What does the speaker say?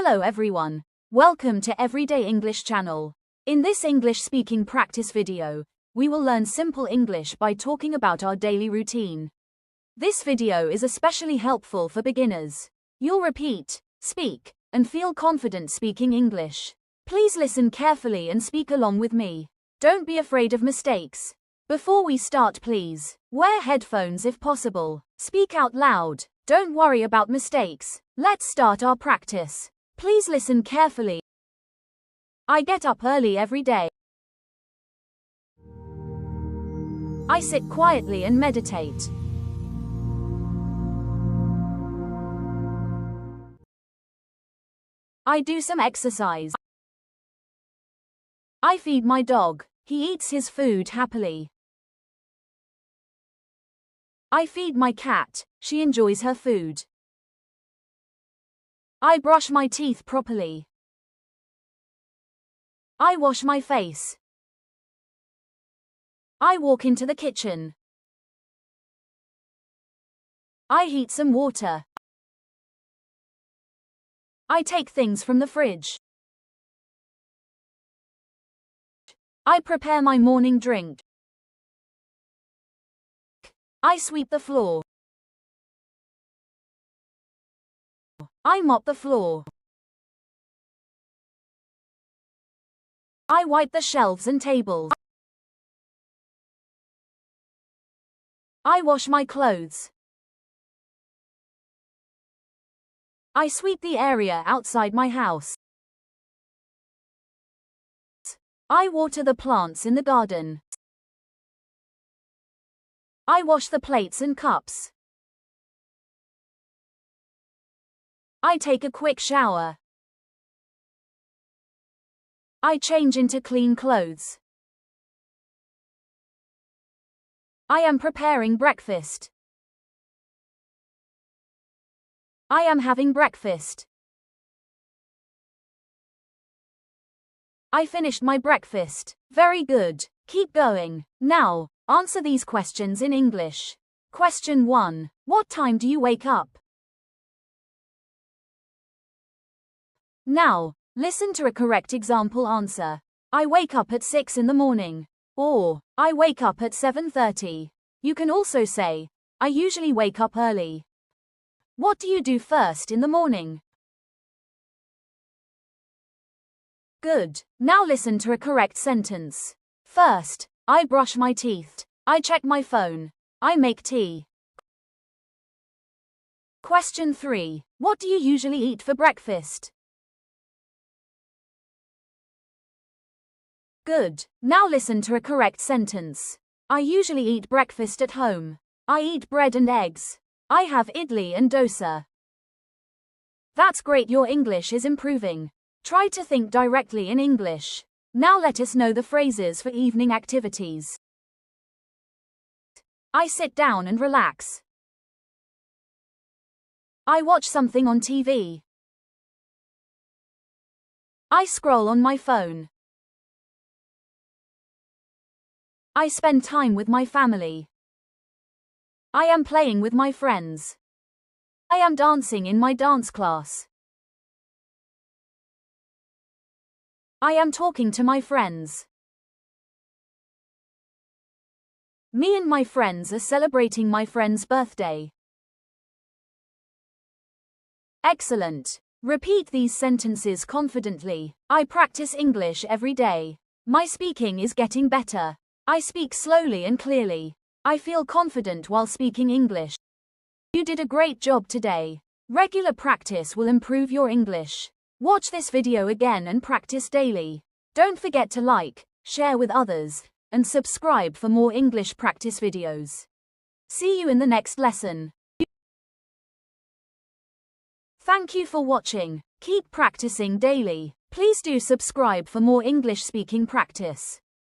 Hello everyone. Welcome to Everyday English channel. In this English speaking practice video, we will learn simple English by talking about our daily routine. This video is especially helpful for beginners. You'll repeat, speak, and feel confident speaking English. Please listen carefully and speak along with me. Don't be afraid of mistakes. Before we start, please wear headphones if possible. Speak out loud. Don't worry about mistakes. Let's start our practice. Please listen carefully. I get up early every day. I sit quietly and meditate. I do some exercise. I feed my dog. He eats his food happily. I feed my cat. She enjoys her food. I brush my teeth properly. I wash my face. I walk into the kitchen. I heat some water. I take things from the fridge. I prepare my morning drink. I sweep the floor. I mop the floor. I wipe the shelves and tables. I wash my clothes. I sweep the area outside my house. I water the plants in the garden. I wash the plates and cups. I take a quick shower. I change into clean clothes. I am preparing breakfast. I am having breakfast. I finished my breakfast. Very good. Keep going. Now, answer these questions in English. Question 1. What time do you wake up? Now, listen to a correct example answer. I wake up at 6 in the morning. Or, I wake up at 7:30. You can also say, I usually wake up early. What do you do first in the morning? Good. Now listen to a correct sentence. First, I brush my teeth. I check my phone. I make tea. Question 3. What do you usually eat for breakfast? Good. Now listen to a correct sentence. I usually eat breakfast at home. I eat bread and eggs. I have idli and dosa. That's great, your English is improving. Try to think directly in English. Now let us know the phrases for evening activities. I sit down and relax. I watch something on TV. I scroll on my phone. I spend time with my family. I am playing with my friends. I am dancing in my dance class. I am talking to my friends. Me and my friends are celebrating my friend's birthday. Excellent. Repeat these sentences confidently. I practice English every day. My speaking is getting better. I speak slowly and clearly. I feel confident while speaking English. You did a great job today. Regular practice will improve your English. Watch this video again and practice daily. Don't forget to like, share with others, and subscribe for more English practice videos. See you in the next lesson. Thank you for watching. Keep practicing daily. Please do subscribe for more English speaking practice.